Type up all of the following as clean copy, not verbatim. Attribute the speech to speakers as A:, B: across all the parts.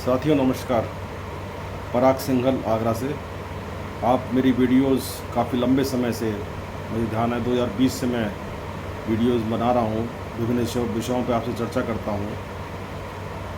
A: साथियों नमस्कार। पराग सिंघल आगरा से। आप मेरी वीडियोस काफ़ी लंबे समय से, मुझे ध्यान है 2020 से मैं वीडियोस बना रहा हूँ। विभिन्न विषयों पर आपसे चर्चा करता हूँ।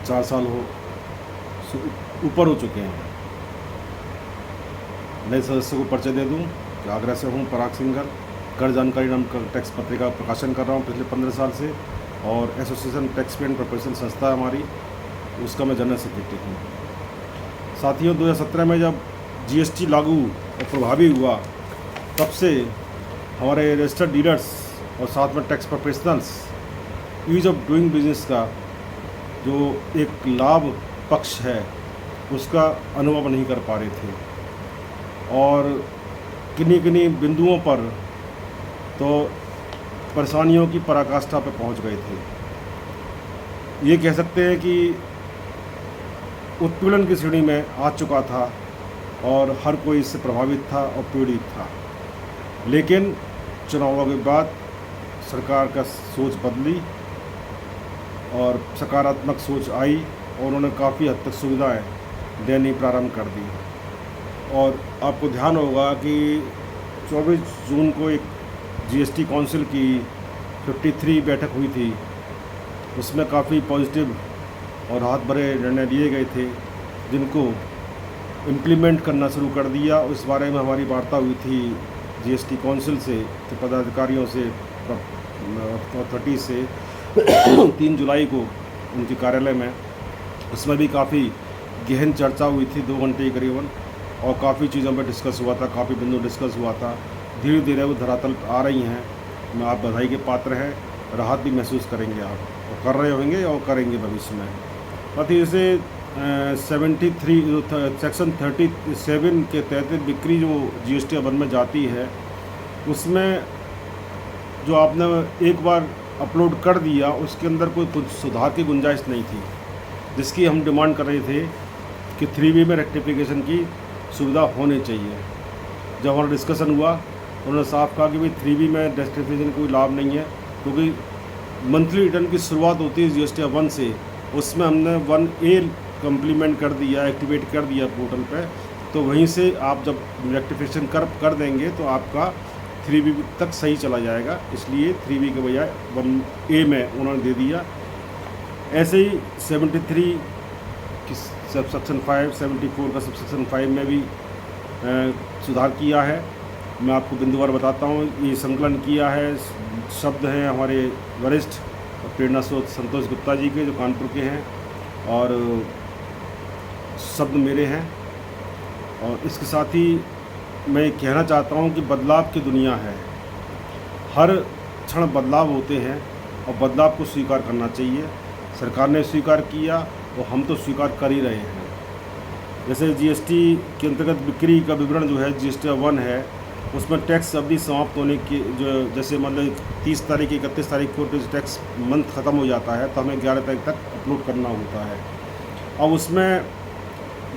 A: 4 साल ऊपर हो चुके हैं। नए सदस्य को परिचय दे दूँ कि आगरा से हूँ, पराग सिंघल। कर जानकारी नाम का टैक्स पत्रिका प्रकाशन कर रहा हूँ पिछले 15 साल से, और एसोसिएशन टैक्स पे एंड प्रोफेशनल संस्था है हमारी, उसका मैं जनरल सेक्रेटरी हूँ। साथियों, 2017 में जब जीएसटी लागू और प्रभावी हुआ, तब से हमारे रजिस्टर्ड डीलर्स और साथ में tax professionals ease of doing business का जो एक लाभ पक्ष है उसका अनुभव नहीं कर पा रहे थे, और किन्हीं बिंदुओं पर तो परेशानियों की पराकाष्ठा पर पहुंच गए थे। ये कह सकते हैं कि उत्पीड़न की श्रेणी में आ चुका था और हर कोई इससे प्रभावित था और पीड़ित था। लेकिन चुनावों के बाद सरकार का सोच बदली और सकारात्मक सोच आई, और उन्होंने काफ़ी हद तक सुविधाएँ देनी प्रारंभ कर दी। और आपको ध्यान होगा कि 24 जून को एक जीएसटी काउंसिल की 53 बैठक हुई थी। उसमें काफ़ी पॉजिटिव और राहत भरे निर्णय लिए गए थे, जिनको इम्प्लीमेंट करना शुरू कर दिया। उस बारे में हमारी वार्ता हुई थी जीएसटी काउंसिल से, पदाधिकारियों से, अथॉरिटी से 3 जुलाई को उनके कार्यालय में। उसमें भी काफ़ी गहन चर्चा हुई थी, 2 घंटे करीबन, और काफ़ी चीज़ों पर डिस्कस हुआ था, काफ़ी बिंदु डिस्कस हुआ था। धीरे धीरे वो धरातल आ रही हैं। मैं आप बधाई के पात्र हैं। राहत भी महसूस करेंगे आप, और कर रहे होंगे और करेंगे भविष्य में। साथ ही जैसे 73 सेक्शन 37 के तहत बिक्री जो जीएसटी वन में जाती है, उसमें जो आपने एक बार अपलोड कर दिया, उसके अंदर कोई कुछ सुधार की गुंजाइश नहीं थी, जिसकी हम डिमांड कर रहे थे कि 3B में रेक्टिफिकेशन की सुविधा होनी चाहिए। जब हमारा डिस्कशन हुआ, उन्होंने साफ कहा कि भाई 3B में रेक्टिफिकेशन कोई लाभ नहीं है, क्योंकि मंथली रिटर्न की शुरुआत होती है जीएसटी वन से। उसमें हमने 1A कम्प्लीमेंट कर दिया, एक्टिवेट कर दिया पोर्टल पे। तो वहीं से आप जब रेक्टिफिकेशन कर देंगे तो आपका 3B तक सही चला जाएगा। इसलिए 3B के बजाय 1A में उन्होंने दे दिया। ऐसे ही 73 की सबसेक्शन 5, 74 का सबसेक्शन 5 में भी सुधार किया है। मैं आपको बिंदुवार बताता हूँ। ये संकलन किया है, शब्द हैं हमारे वरिष्ठ प्रेरणा स्रोत संतोष गुप्ता जी के, जो कानपुर के हैं, और शब्द मेरे हैं। और इसके साथ ही मैं कहना चाहता हूँ कि बदलाव की दुनिया है। हर क्षण बदलाव होते हैं और बदलाव को स्वीकार करना चाहिए। सरकार ने स्वीकार किया और हम तो स्वीकार कर ही रहे हैं। जैसे जीएसटी के अंतर्गत बिक्री का विवरण जो है जीएसटी वन है, उसमें टैक्स अवधि समाप्त होने की जो, जैसे मतलब 30 तारीख 31 तारीख को टैक्स मंथ ख़त्म हो जाता है, तो हमें 11 तारीख तक अपलोड करना होता है। अब उसमें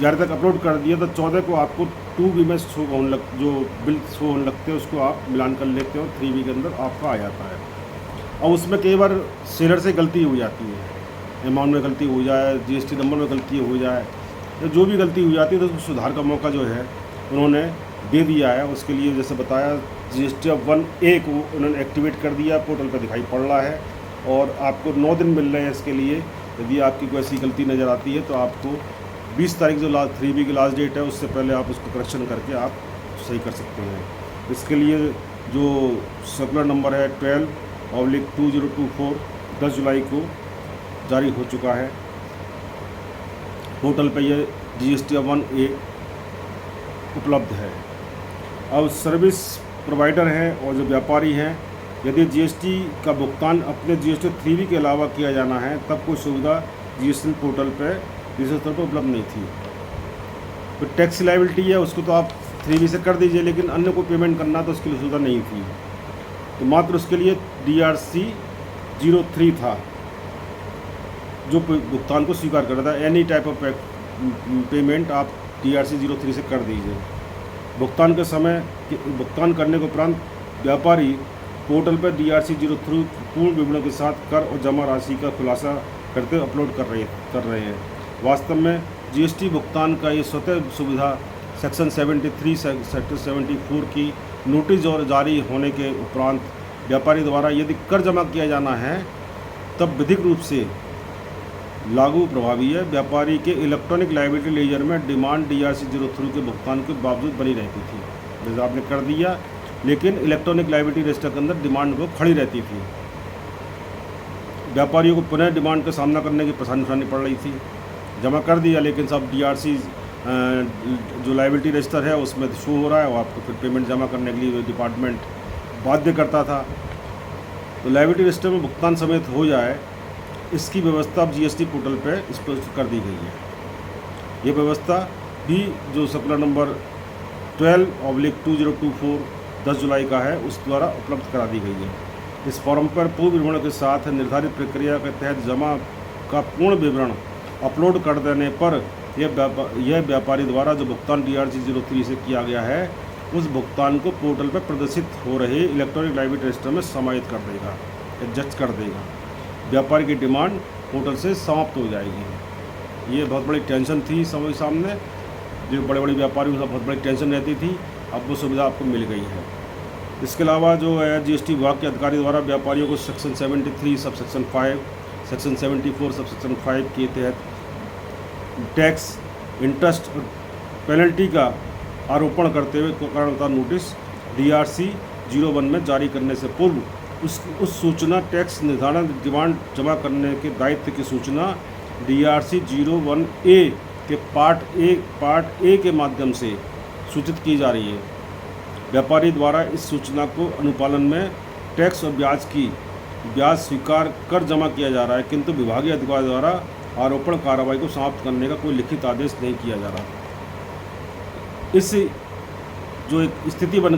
A: 11 तक अपलोड कर दिया तो 14 को आपको 2B में शो होने जो बिल शो होने लगते हैं, उसको आप मिलान कर लेते हो, 3B के अंदर आपका आ जाता है। अब उसमें कई बार सेलर से गलती हो जाती है, अमाउंट में गलती हो जाए, जीएसटी नंबर में गलती हो जाए, तो जो भी गलती हो जाती है तो उसको सुधार का मौका जो है उन्होंने दे दिया है। उसके लिए जैसे बताया, जीएसटी 1A को उन्होंने एक्टिवेट कर दिया, पोर्टल पर दिखाई पड़ रहा है, और आपको 9 दिन मिल रहे हैं इसके लिए। यदि आपकी कोई ऐसी गलती नज़र आती है तो आपको 20 तारीख जो 3B की लास्ट डेट है, उससे पहले आप उसको करेक्शन करके आप सही कर सकते हैं। इसके लिए जो सर्कुलर नंबर है 12/2024 10 जुलाई को जारी हो चुका है। पोर्टल पे ये जीएसटी 1A उपलब्ध है। अब सर्विस प्रोवाइडर हैं और जो व्यापारी हैं, यदि जीएसटी का भुगतान अपने जीएसटी 3B के अलावा किया जाना है, तब कोई सुविधा जीएसटी पोर्टल पे जीएसटी स्तर पर उपलब्ध नहीं थी। तो टैक्स लायबिलिटी है, उसको तो आप 3B से कर दीजिए, लेकिन अन्य को पेमेंट करना तो उसके लिए सुविधा नहीं थी। तो मात्र उसके लिए DRC 03 था, जो भुगतान को स्वीकार कर रहा था। एनी टाइप ऑफ पेमेंट आप DRC 03 से कर दीजिए। भुगतान के समय भुगतान करने के उपरांत व्यापारी पोर्टल पर DRC 03 पूर्ण विवरण के साथ कर और जमा राशि का खुलासा करते अपलोड कर रहे हैं। वास्तव में जीएसटी भुगतान का ये स्वतः सुविधा सेक्शन 73 सेक्टर 74 की नोटिस और जारी होने के उपरांत व्यापारी द्वारा यदि कर जमा किया जाना है तब विधिक रूप से लागू प्रभावी है। व्यापारी के इलेक्ट्रॉनिक लायबिलिटी लेजर में डिमांड DRC 03 के भुगतान के बावजूद बनी रहती थी। जैसे आपने कर दिया, लेकिन इलेक्ट्रॉनिक लायबिलिटी रजिस्टर के अंदर डिमांड वो खड़ी रहती थी। व्यापारियों को पुनः डिमांड का सामना करने की परेशानी उठानी पड़ रही थी। जमा कर दिया, लेकिन सब DRC जो लायबिलिटी रजिस्टर है उसमें शो हो रहा है और आपको फिर पेमेंट जमा करने के लिए डिपार्टमेंट बाध्य करता था। तो लायबिलिटी रजिस्टर में भुगतान समेत हो जाए, इसकी व्यवस्था अब GST पोर्टल पे स्पष्ट कर दी गई है। ये व्यवस्था भी जो सर्कुलर नंबर 12/2024 10 जुलाई का है उस द्वारा उपलब्ध करा दी गई है। इस फॉर्म पर पूर्ण विवरण के साथ निर्धारित प्रक्रिया के तहत जमा का पूर्ण विवरण अपलोड कर देने पर यह व्यापारी द्वारा जो भुगतान DRC 03 से किया गया है उस भुगतान को पोर्टल पर प्रदर्शित हो रहे इलेक्ट्रॉनिक लायबिलिटी रजिस्टर में समाहित कर देगा, एडजस्ट कर देगा। व्यापारी की डिमांड पोर्टल से समाप्त हो जाएगी। ये बहुत बड़ी टेंशन थी समय सामने, जो बड़े बड़े व्यापारियों को बहुत बड़ी टेंशन रहती थी, अब वो सुविधा आपको मिल गई है। इसके अलावा जो है GST विभाग के अधिकारी द्वारा व्यापारियों को section 73 sub section 5, section 74 sub section 5 के तहत टैक्स, इंटरेस्ट और पेनल्टी का आरोपण करते हुए कारणता नोटिस DRC 01 में जारी करने से पूर्व उस सूचना टैक्स निर्धारण डिमांड जमा करने के दायित्व की सूचना DRC 01A के पार्ट ए के माध्यम से सूचित की जा रही है। व्यापारी द्वारा इस सूचना को अनुपालन में टैक्स और ब्याज स्वीकार कर जमा किया जा रहा है, किंतु विभागीय अधिकारी द्वारा आरोपण कार्रवाई को समाप्त करने का कोई लिखित आदेश नहीं किया जा रहा। इस जो एक स्थिति बनी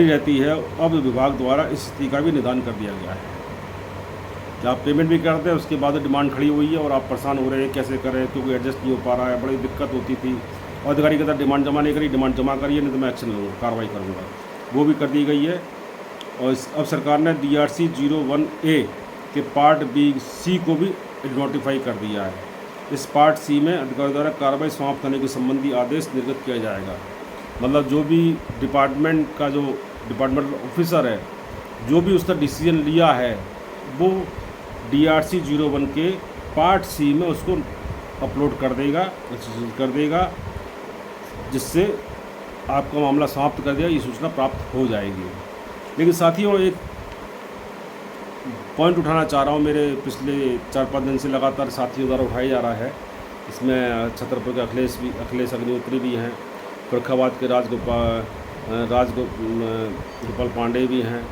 A: रहती है, अब विभाग द्वारा इस स्थिति का भी निदान कर दिया गया है कि आप पेमेंट भी करते हैं, उसके बाद डिमांड खड़ी हुई है और आप परेशान हो रहे हैं कैसे करें, क्योंकि एडजस्ट नहीं हो पा रहा है, बड़ी दिक्कत होती थी। और अधिकारी के साथ डिमांड जमा नहीं करी, डिमांड जमा करिए नहीं तो मैं एक्शन लूँगा, कार्रवाई करूँगा, वो भी कर दी गई है। और अब सरकार ने DRC 01A के पार्ट C को भी नोटिफाई कर दिया है। इस पार्ट C में अधिकारी द्वारा कार्रवाई समाप्त करने के संबंधी आदेश निर्गत किया जाएगा। मतलब जो भी डिपार्टमेंट का जो डिपार्टमेंटल ऑफिसर है, जो भी उसका डिसीजन लिया है, वो DRC 01 के पार्ट C में उसको अपलोड कर देगा, जिससे आपका मामला समाप्त कर दिया, ये सूचना प्राप्त हो जाएगी। लेकिन साथियों, एक पॉइंट उठाना चाह रहा हूँ, मेरे पिछले 4-5 दिन से लगातार साथियों द्वारा उठाया जा रहा है। इसमें छतरपुर के अखिलेश अग्निहोत्री भी हैं, फरुखाबाद के राजगोपाल पांडे भी हैं,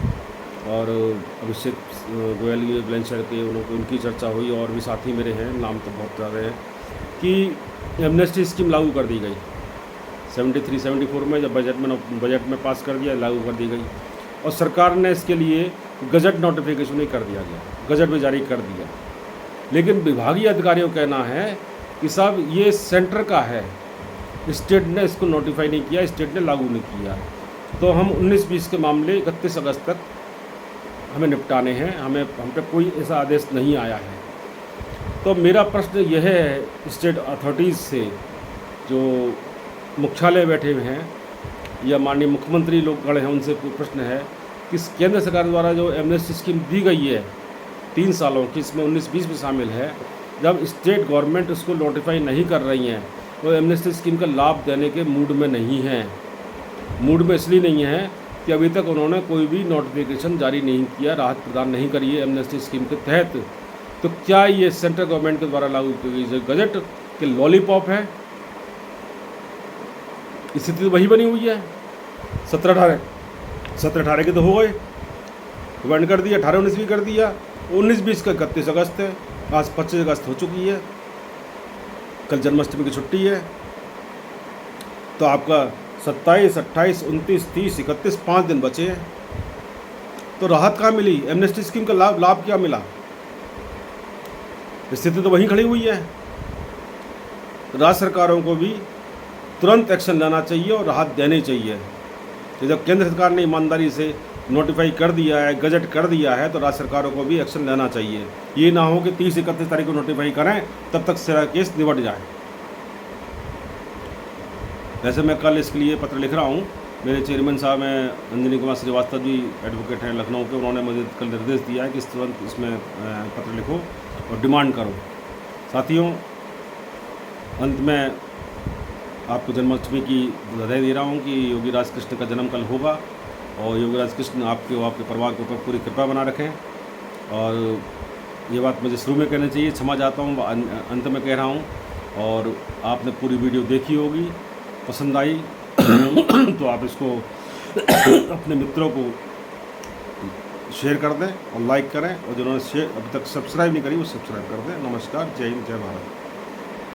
A: और अभिषेक गोयल ब्लेंचर के उनकी चर्चा हुई, और भी साथी मेरे हैं, नाम तो बहुत ज़्यादा हैं, कि एमनेस्टी स्कीम लागू कर दी गई 73-74 में, जब बजट में पास कर दिया, लागू कर दी गई। और सरकार ने इसके लिए गजट नोटिफिकेशन भी कर दिया गया, गजट भी जारी कर दिया। लेकिन विभागीय अधिकारियों का कहना है कि साहब ये सेंटर का है, स्टेट ने इसको नोटिफाई नहीं किया, स्टेट ने लागू नहीं किया, तो हम 19-20 के मामले 31 अगस्त तक हमें निपटाने हैं, हम पे कोई ऐसा आदेश नहीं आया है। तो मेरा प्रश्न यह है स्टेट अथॉरिटीज़ से, जो मुख्यालय बैठे हुए हैं या माननीय मुख्यमंत्री लोग खड़े हैं, उनसे प्रश्न है कि केंद्र सरकार द्वारा जो एमनेस्टी स्कीम दी गई है 3 सालों की, इसमें 19-20 भी शामिल है, जब स्टेट गवर्नमेंट उसको नोटिफाई नहीं कर रही हैं, तो एमनेस्टी स्कीम का लाभ देने के मूड में नहीं है। मूड में इसलिए नहीं है कि अभी तक उन्होंने कोई भी नोटिफिकेशन जारी नहीं किया, राहत प्रदान नहीं करी है एमनेस्टी स्कीम के तहत। तो क्या ये सेंट्रल गवर्नमेंट के द्वारा लागू की गई गजट के लॉलीपॉप है? स्थिति तो वही बनी हुई है। 17-18 के तो हो गए, बंद कर दिया, 18-19 भी कर दिया, 19-20 का 31 अगस्त है, आज 25 अगस्त हो चुकी है, कल जन्माष्टमी की छुट्टी है, तो आपका 27, 28, 29, 30, 31 5 दिन बचे हैं। तो राहत कहाँ मिली? एमनेस्टी स्कीम का लाभ क्या मिला? स्थिति तो वहीं खड़ी हुई है। राज्य सरकारों को भी तुरंत एक्शन लेना चाहिए और राहत देनी चाहिए। तो जब केंद्र सरकार ने ईमानदारी से नोटिफाई कर दिया है, गजट कर दिया है, तो राज्य सरकारों को भी एक्शन लेना चाहिए। ये ना हो कि 30-31 तारीख को नोटिफाई करें, तब तक सारा केस निपट जाए। वैसे मैं कल इसके लिए पत्र लिख रहा हूँ। मेरे चेयरमैन साहब हैं अंजनी कुमार श्रीवास्तव जी, एडवोकेट हैं लखनऊ के, उन्होंने मुझे कल निर्देश दिया है कि इस तुरंत इसमें पत्र लिखो और डिमांड करो। साथियों, अंत में आपको जन्माष्टमी की बधाई दे रहा हूँ कि योगी राज कृष्ण का जन्म कल होगा, और योगी राज कृष्ण आपके और आपके परिवार के ऊपर पूरी कृपा बना रखें। और ये बात मुझे शुरू में कहनी चाहिए, क्षमा चाहता हूँ, अंत में कह रहा हूँ। और आपने पूरी वीडियो देखी होगी, पसंद आई तो आप इसको अपने मित्रों को शेयर कर दें और लाइक करें, और जिन्होंने शेयर अभी तक सब्सक्राइब नहीं करी वो सब्सक्राइब कर दें। नमस्कार, जय हिंद, जय भारत।